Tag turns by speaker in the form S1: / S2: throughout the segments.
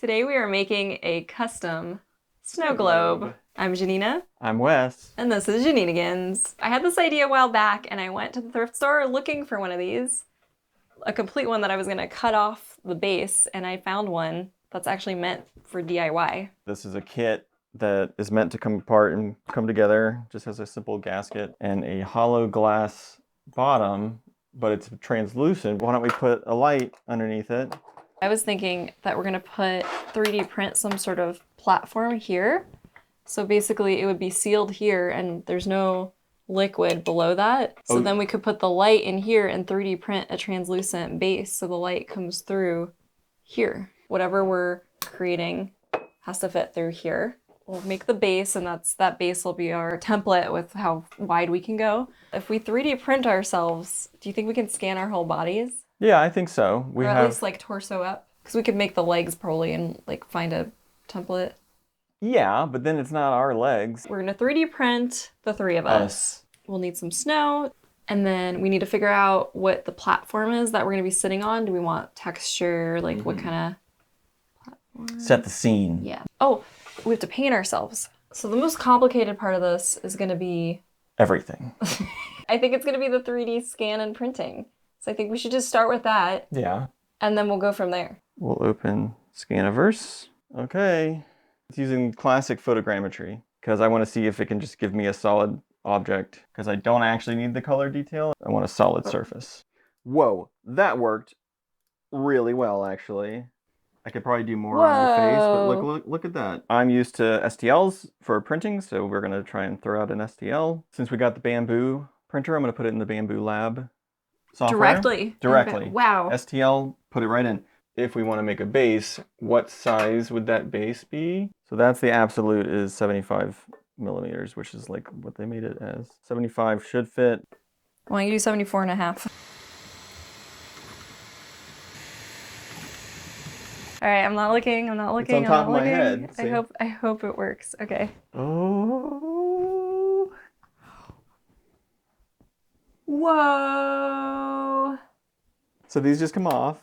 S1: Today we are making a custom snow globe. I'm Janina.
S2: I'm Wes.
S1: And this is Janinagans. I had this idea a while back and I went to the thrift store looking for one of these. A complete one that I was gonna cut off the base, and I found one that's actually meant for DIY.
S2: This is a kit that is meant to come apart and come together. Just has a simple gasket and a hollow glass bottom, but it's translucent. Why don't we put a light underneath it?
S1: I was thinking that we're gonna put 3D print some sort of platform here. So basically it would be sealed here and there's no liquid below that. So then we could put the light in here and 3D print a translucent base so the light comes through here. Whatever we're creating has to fit through here. We'll make the base, and that base will be our template with how wide we can go. If we 3D print ourselves, do you think we can scan our whole bodies?
S2: Yeah, I think so.
S1: Or at least like torso up? Because we could make the legs probably and like find a template.
S2: Yeah, but then it's not our legs.
S1: We're gonna 3D print the three of us. We'll need some snow, and then we need to figure out what the platform is that we're gonna be sitting on. Do we want texture? Like what kind of platform?
S2: Set the scene.
S1: Yeah. Oh, we have to paint ourselves. So the most complicated part of this is gonna be
S2: everything.
S1: I think it's gonna be the 3D scan and printing. So I think we should just start with that.
S2: Yeah.
S1: And then we'll go from there.
S2: We'll open Scaniverse. Okay. It's using classic photogrammetry because I want to see if it can just give me a solid object, because I don't actually need the color detail. I want a solid surface. Whoa, that worked really well, actually. I could probably do more on your face, but look at that. I'm used to STLs for printing, so we're going to try and throw out an STL. Since we got the Bambu printer, I'm going to put it in the Bambu Lab software.
S1: Directly.
S2: Directly.
S1: Wow.
S2: STL, put it right in. If we want to make a base, what size would that base be? So that's the absolute is 75 millimeters, which is like what they made it as. 75 should fit.
S1: Why don't you do 74 and a half? All right, I'm not looking.
S2: It's on top of my head. See?
S1: I hope it works. Okay.
S2: Oh.
S1: Whoa.
S2: So these just come off.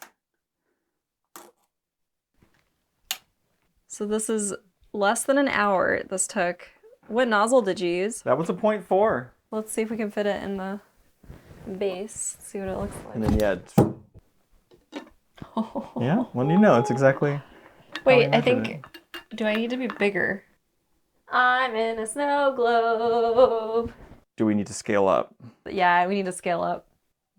S1: So this is less than an hour this took. What nozzle did you use?
S2: That was a 0.4.
S1: Let's see if we can fit it in the base. See what it looks like.
S2: And then yeah, well, you know, it's exactly.
S1: Wait, I think. Do I need to be bigger? I'm in a snow globe.
S2: Do we need to scale up?
S1: Yeah, we need to scale up.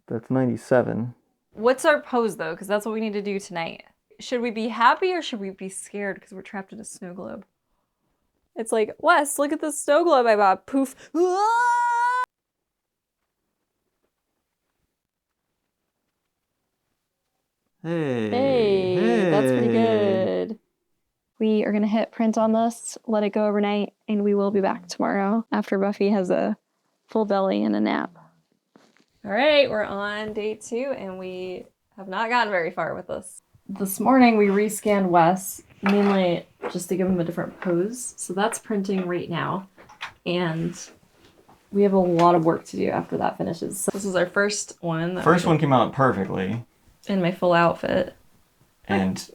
S2: That's 97.
S1: What's our pose though? Because that's what we need to do tonight. Should we be happy or should we be scared because we're trapped in a snow globe? It's like, Wes, look at this snow globe I bought. Poof. Hey, that's pretty good. We are going to hit print on this, let it go overnight, and we will be back tomorrow after Buffy has a full belly and a nap. All right, we're on day 2, and we have not gotten very far with this. This morning we rescanned Wes, mainly just to give him a different pose. So that's printing right now. And we have a lot of work to do after that finishes. So this is our first one.
S2: First one came out perfectly.
S1: In my full outfit.
S2: And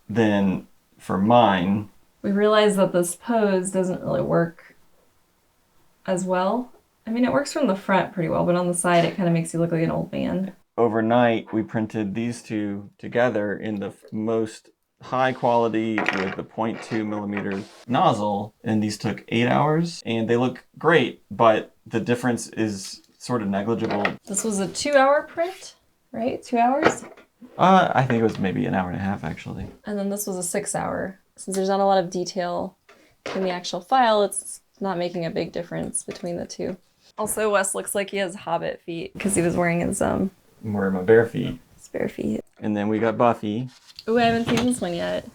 S2: then for mine,
S1: we realized that this pose doesn't really work as well. I mean, it works from the front pretty well, but on the side it kind of makes you look like an old man.
S2: Overnight, we printed these two together in the most high quality with the 0.2 millimeter nozzle, and these took 8 hours, and they look great, but the difference is sort of negligible.
S1: This was a 2-hour print, right? 2 hours?
S2: I think it was maybe an hour and a half, actually.
S1: And then this was a 6-hour. Since there's not a lot of detail in the actual file, it's not making a big difference between the two. Also, Wes looks like he has hobbit feet because he was wearing his
S2: I'm wearing my bare feet.
S1: His bare feet.
S2: And then we got Buffy.
S1: Ooh, I haven't seen this one yet.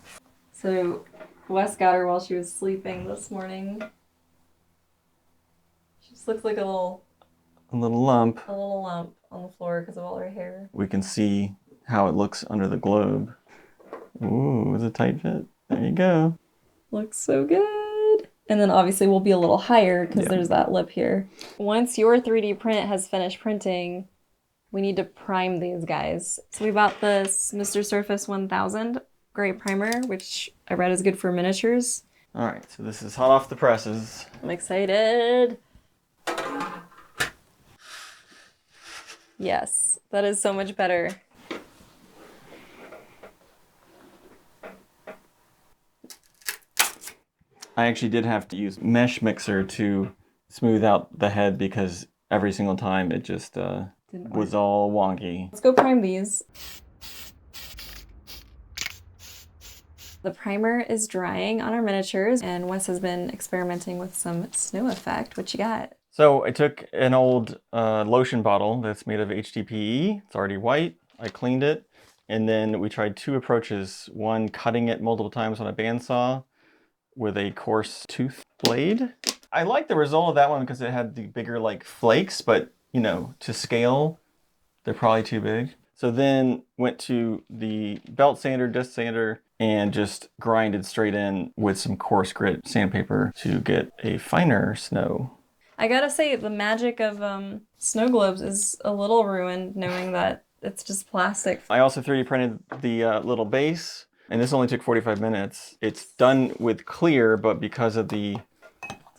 S1: So Wes got her while she was sleeping this morning. She just looks like a little
S2: lump.
S1: A little lump on the floor because of all her hair.
S2: We can see how it looks under the globe. Ooh, it's a tight fit. There you go.
S1: Looks so good. And then obviously we'll be a little higher because there's that lip here. Once your 3D print has finished printing, we need to prime these guys. So we bought this Mr. Surface 1000 gray primer, which I read is good for miniatures.
S2: All right, so this is hot off the presses.
S1: I'm excited. Yes, that is so much better.
S2: I actually did have to use mesh mixer to smooth out the head because every single time it just was all wonky.
S1: Let's go prime these. The primer is drying on our miniatures, and Wes has been experimenting with some snow effect. What you got?
S2: So I took an old lotion bottle that's made of HDPE. It's already white. I cleaned it. And then we tried two approaches. One, cutting it multiple times on a bandsaw with a coarse tooth blade. I like the result of that one because it had the bigger like flakes, but you know, to scale, they're probably too big. So then went to the belt sander, disc sander, and just grinded straight in with some coarse grit sandpaper to get a finer snow.
S1: I gotta say, the magic of snow globes is a little ruined knowing that it's just plastic.
S2: I also 3D printed the little base, and this only took 45 minutes. It's done with clear, but because of the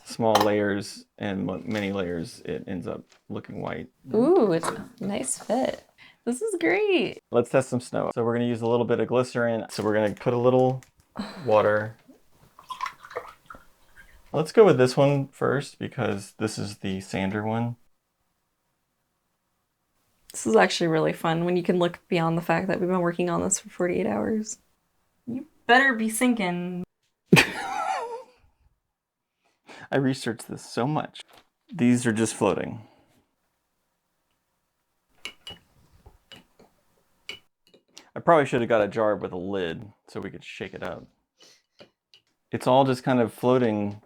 S2: small layers and many layers, it ends up looking white.
S1: Ooh, it's a nice fit. This is great.
S2: Let's test some snow. So we're gonna use a little bit of glycerin. So we're gonna put a little water. Let's go with this one first because this is the sander one.
S1: This is actually really fun when you can look beyond the fact that we've been working on this for 48 hours. You better be sinking.
S2: I researched this so much. These are just floating. I probably should have got a jar with a lid so we could shake it up. It's all just kind of floating,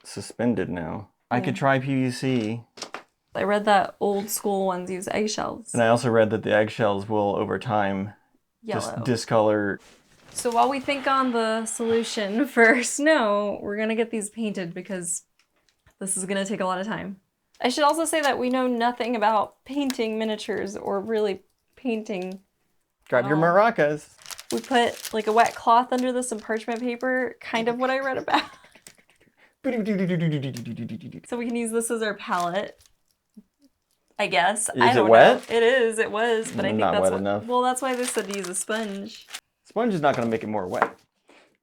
S2: suspended now. I could try PVC.
S1: I read that old school ones use eggshells.
S2: And I also read that the eggshells will, over time, just discolor.
S1: So while we think on the solution for snow, we're gonna get these painted because this is gonna take a lot of time. I should also say that we know nothing about painting miniatures or really painting.
S2: Grab your maracas.
S1: We put like a wet cloth under this and parchment paper, kind of what I read about. So we can use this as our palette, I guess.
S2: Is it wet?
S1: It is, it was, but I think
S2: not
S1: that's
S2: wet
S1: what,
S2: enough.
S1: well, that's why they said to use a sponge.
S2: Sponge is not going to make it more wet.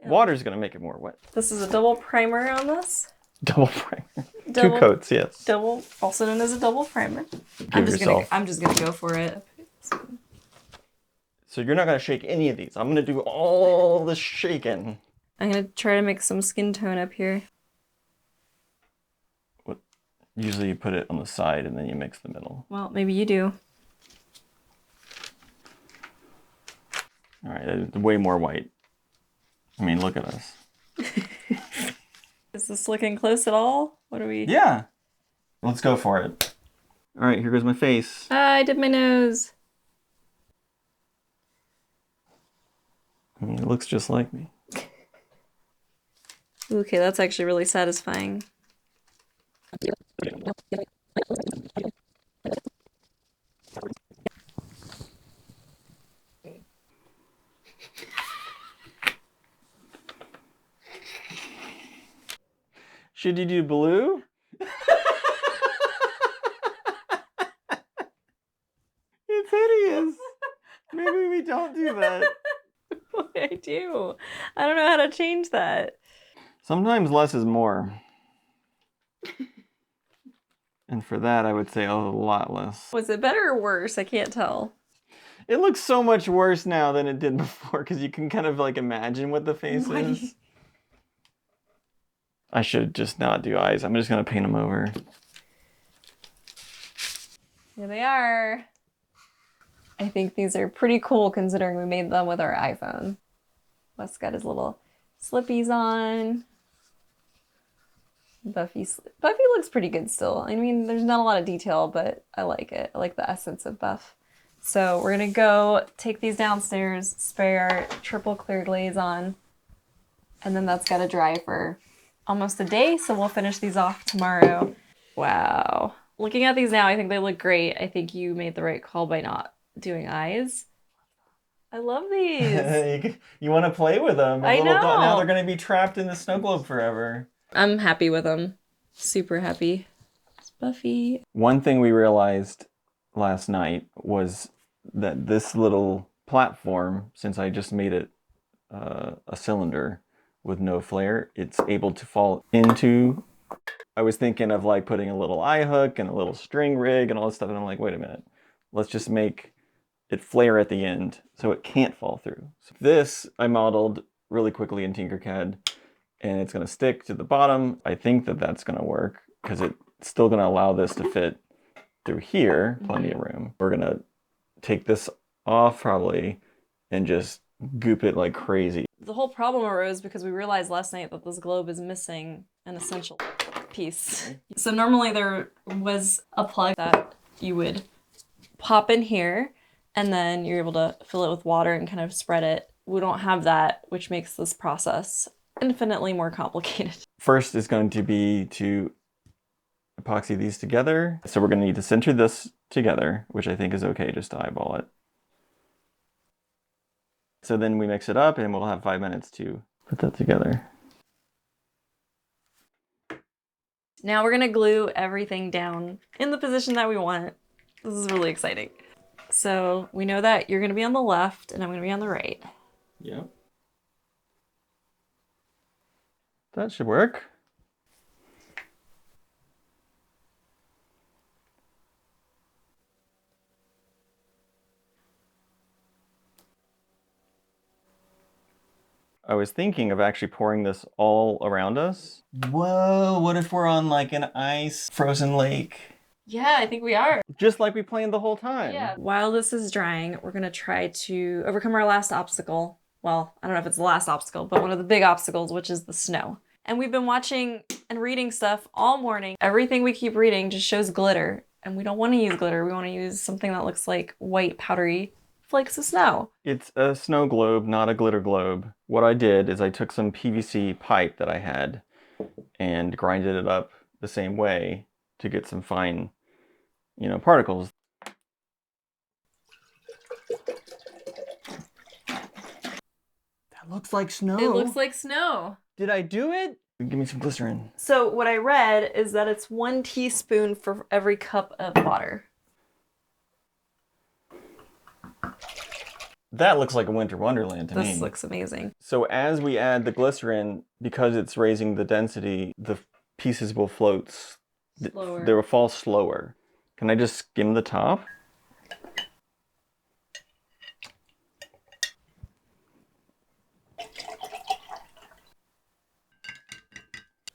S2: Water's going to make it more wet.
S1: This is a double primer on this.
S2: Double primer. Two coats, yes.
S1: Double, also known as a double primer.
S2: I'm just
S1: gonna go for it.
S2: So you're not going to shake any of these. I'm going to do all the shaking.
S1: I'm gonna try to make some skin tone up here.
S2: Usually you put it on the side and then you mix the middle.
S1: Well, maybe you do.
S2: All right, way more white. I mean, look at us.
S1: Is this looking close at all? What are we?
S2: Yeah. Let's go for it. All right, here goes my face.
S1: Ah, I did my nose.
S2: I mean, it looks just like me.
S1: Okay, that's actually really satisfying.
S2: Should you do blue? It's hideous. Maybe we don't do that.
S1: I do. I don't know how to change that.
S2: Sometimes less is more. And for that, I would say a lot less.
S1: Was it better or worse? I can't tell.
S2: It looks so much worse now than it did before because you can kind of like imagine what the face is. I should just not do eyes. I'm just going to paint them over.
S1: Here they are. I think these are pretty cool considering we made them with our iPhone. Wes got his little slippies on. Buffy looks pretty good still. I mean, there's not a lot of detail, but I like it. I like the essence of Buff. So we're gonna go take these downstairs, spray our triple clear glaze on, and then that's gotta dry for almost a day, so we'll finish these off tomorrow. Wow. Looking at these now, I think they look great. I think you made the right call by not doing eyes. I love these.
S2: You want to play with them.
S1: I
S2: Now they're
S1: know.
S2: going to be trapped in the snow globe forever.
S1: I'm happy with them. Super happy. It's Buffy.
S2: One thing we realized last night was that this little platform, since I just made it a cylinder with no flare, it's able to fall into. I was thinking of like putting a little eye hook and a little string rig and all this stuff, and I'm like, wait a minute, let's just make it flare at the end so it can't fall through. So this I modeled really quickly in Tinkercad, and it's going to stick to the bottom. I think that that's going to work because it's still going to allow this to fit through here, plenty of room. We're going to take this off probably and just goop it like crazy.
S1: The whole problem arose because we realized last night that this globe is missing an essential piece. So normally there was a plug that you would pop in here and then you're able to fill it with water and kind of spread it. We don't have that, which makes this process infinitely more complicated.
S2: First is going to be to epoxy these together. So we're going to need to center this together, which I think is okay just to eyeball it. So then we mix it up and we'll have 5 minutes to put that together.
S1: Now we're gonna glue everything down in the position that we want. This is really exciting. So we know that you're gonna be on the left and I'm gonna be on the right.
S2: Yep. That should work. I was thinking of actually pouring this all around us. Whoa, what if we're on like an ice frozen lake?
S1: Yeah, I think we are.
S2: Just like we planned the whole time.
S1: Yeah. While this is drying, we're gonna try to overcome our last obstacle. Well, I don't know if it's the last obstacle, but one of the big obstacles, which is the snow. And we've been watching and reading stuff all morning. Everything we keep reading just shows glitter, and we don't want to use glitter. We want to use something that looks like white, powdery flakes of snow.
S2: It's a snow globe, not a glitter globe. What I did is I took some PVC pipe that I had and grinded it up the same way to get some fine, particles. That looks like snow.
S1: It looks like snow.
S2: Did I do it? Give me some glycerin.
S1: So what I read is that it's 1 teaspoon for every cup of water.
S2: That looks like a winter wonderland to me.
S1: This looks amazing.
S2: So as we add the glycerin, because it's raising the density, the pieces will float slower. They will fall slower. Can I just skim the top?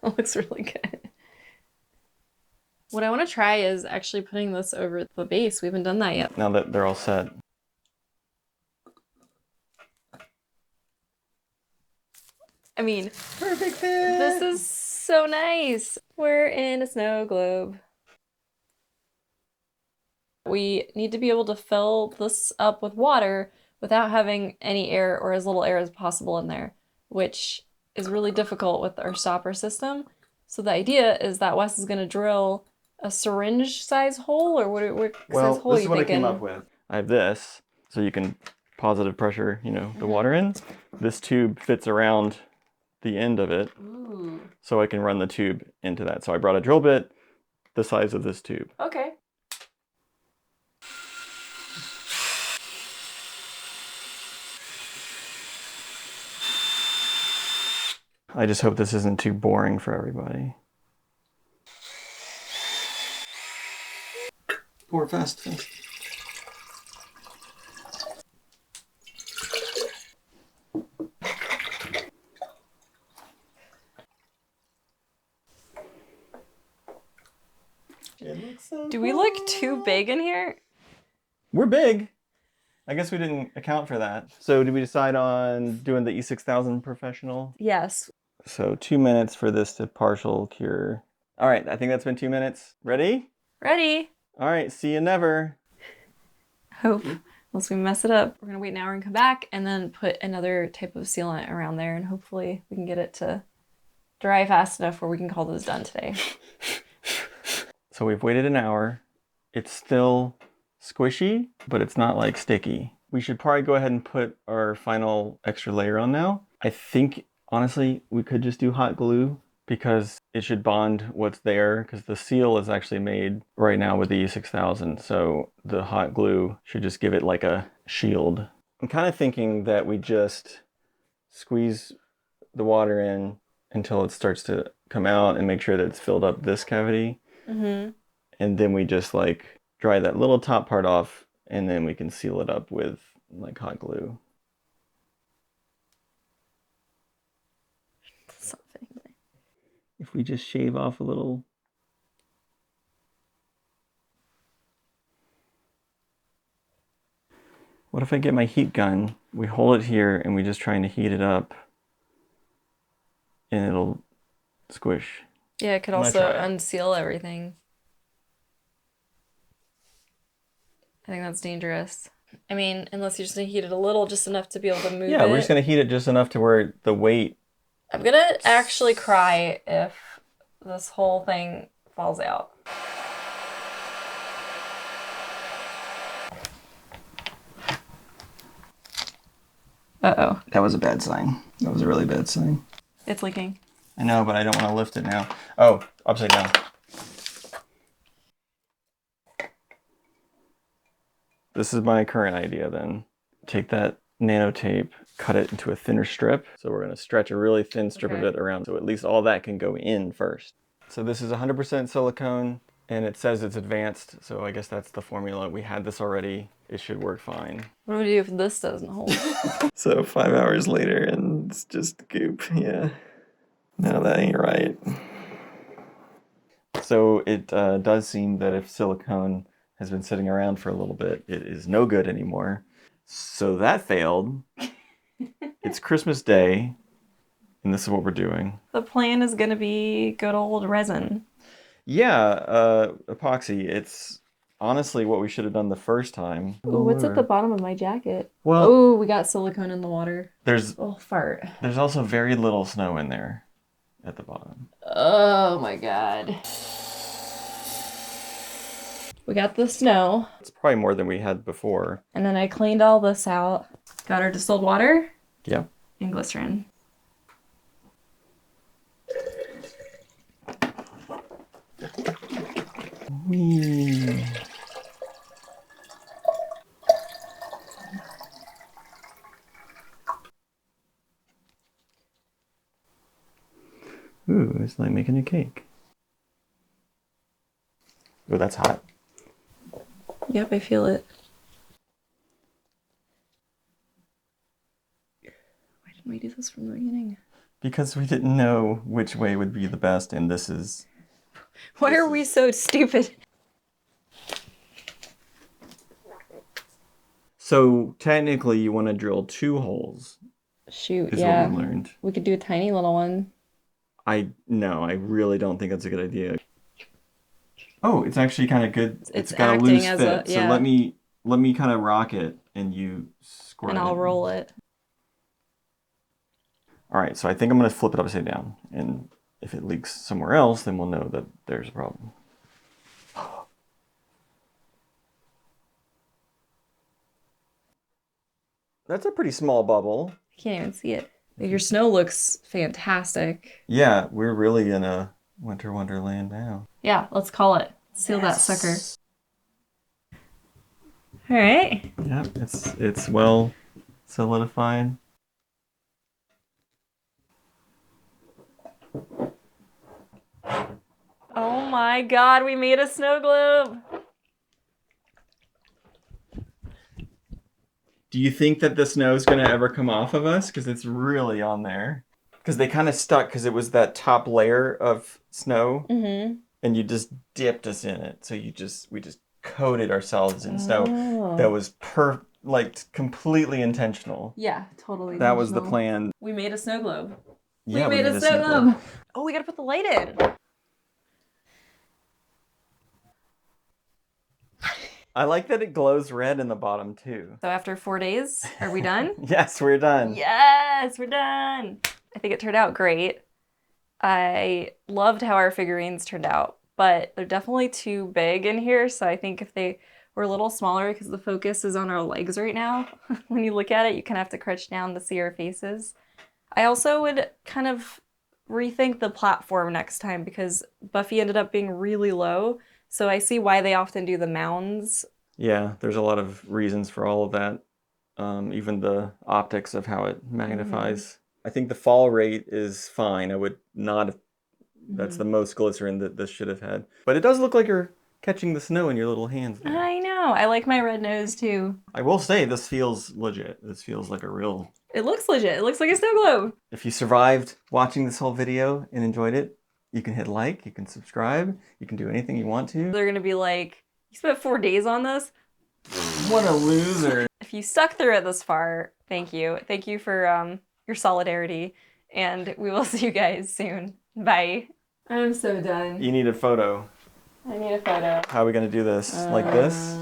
S1: It looks really good. What I want to try is actually putting this over the base. We haven't done that yet.
S2: Now that they're all set.
S1: I mean,
S2: perfect fit.
S1: This is so nice. We're in a snow globe. We need to be able to fill this up with water without having any air or as little air as possible in there, which is really difficult with our stopper system. So the idea is that Wes is going to drill a syringe size hole, or what size hole are you thinking? This is what I came
S2: up with. I have this, so you can positive pressure, the water in. This tube fits around the end of it.
S1: Ooh.
S2: So I can run the tube into that. So I brought a drill bit the size of this tube.
S1: Okay.
S2: I just hope this isn't too boring for everybody. Pour fast.
S1: Do we look too big in here?
S2: We're big. I guess we didn't account for that. So did we decide on doing the E6000 Professional?
S1: Yes.
S2: So 2 minutes for this to partial cure. All right, I think that's been 2 minutes. Ready?
S1: Ready.
S2: All right, see you never.
S1: Hope, unless we mess it up. We're gonna wait an hour and come back and then put another type of sealant around there, and hopefully we can get it to dry fast enough where we can call this done today.
S2: So we've waited an hour. It's still squishy, but it's not like sticky, We should probably go ahead and put our final extra layer on now. I think, honestly, we could just do hot glue because it should bond what's there, because the seal is actually made right now with the E6000. So the hot glue should just give it like a shield. I'm kind of thinking that we just squeeze the water in until it starts to come out and make sure that it's filled up this cavity.
S1: Mm-hmm.
S2: And then we just like dry that little top part off, and then we can seal it up with like hot glue.
S1: Something.
S2: If we just shave off a little. What if I get my heat gun? We hold it here and we just trying to heat it up and it'll squish.
S1: Yeah, it could
S2: I'm gonna
S1: also
S2: try it.
S1: unseal everything. I think that's dangerous. I mean, unless you're just gonna heat it a little, just enough to be able to move it.
S2: Yeah, we're just gonna heat it just enough to where the weight.
S1: I'm gonna actually cry if this whole thing falls out. Uh-oh.
S2: That was a bad sign. That was a really bad sign.
S1: It's leaking.
S2: I know, but I don't want to lift it now. Oh, upside down. This is my current idea then. Take that nano tape, cut it into a thinner strip. So we're gonna stretch a really thin strip of it around so at least all that can go in first. So this is 100% silicone and it says it's advanced. So I guess that's the formula. We had this already. It should work fine.
S1: What do we do if this doesn't hold?
S2: So 5 hours later and it's just goop, yeah. No, that ain't right. So it does seem that if silicone has been sitting around for a little bit, it is no good anymore. So that failed. It's Christmas Day, and this is what we're doing.
S1: The plan is gonna be good old resin.
S2: Yeah, epoxy. It's honestly what we should have done the first time.
S1: Ooh, what's at the bottom of my jacket?
S2: Well,
S1: oh, we got silicone in the water.
S2: There's
S1: fart.
S2: There's also very little snow in there at the bottom.
S1: Oh my god. We got the snow.
S2: It's probably more than we had before.
S1: And then I cleaned all this out. Got our distilled water.
S2: Yeah.
S1: And glycerin.
S2: Whee. Ooh, it's like making a cake. Oh, that's hot.
S1: Yep, I feel it. Why didn't we do this from the beginning?
S2: Because we didn't know which way would be the best, and this is...
S1: Why are we so stupid?
S2: So, technically, you want to drill 2 holes.
S1: Shoot,
S2: is
S1: yeah.
S2: what we learned.
S1: We could do a tiny little one.
S2: No, I really don't think that's a good idea. Oh, it's actually kind of good.
S1: It's
S2: got a loose
S1: acting as
S2: fit.
S1: a- yeah.
S2: So let me kind of rock it, and you squirt it.
S1: And I'll roll it.
S2: All right, so I think I'm going to flip it upside down, and if it leaks somewhere else, then we'll know that there's a problem. That's a pretty small bubble.
S1: I can't even see it. Your snow looks fantastic.
S2: Yeah, we're really in a winter wonderland now.
S1: Yeah, let's call it. Seal that sucker. All right.
S2: Yep, it's well solidified.
S1: Oh my god, we made a snow globe.
S2: Do you think that the snow is going to ever come off of us? Because it's really on there. Because they kind of stuck because it was that top layer of snow.
S1: Mm-hmm.
S2: And you just dipped us in it. So we just coated ourselves in snow. That was completely intentional.
S1: Yeah, totally.
S2: That was the plan.
S1: We made a snow globe.
S2: Yeah,
S1: we made a snow globe. Oh, we gotta put the light in.
S2: I like that it glows red in the bottom too.
S1: So after 4 days, are we done?
S2: Yes, we're done.
S1: Yes, we're done. I think it turned out great. I loved how our figurines turned out, but they're definitely too big in here. So I think if they We're a little smaller because the focus is on our legs right now. When you look at it, you kind of have to crouch down to see our faces. I also would kind of rethink the platform next time because Buffy ended up being really low. So I see why they often do the mounds.
S2: Yeah, there's a lot of reasons for all of that. Even the optics of how it magnifies. I think the fall rate is fine. I would not, that's the most glycerin that this should have had. But it does look like you're catching the snow in your little hands there.
S1: I know. I like my red nose too.
S2: I will say this feels legit. This feels like a real...
S1: It looks legit. It looks like a snow globe.
S2: If you survived watching this whole video and enjoyed it, you can hit like, you can subscribe, you can do anything you want to.
S1: They're gonna be like, you spent 4 days on this?
S2: What a loser.
S1: If you stuck through it this far, thank you. Thank you for your solidarity. And we will see you guys soon. Bye. I'm so done.
S2: You need a photo.
S1: I need a photo.
S2: How are we gonna do this? Like this?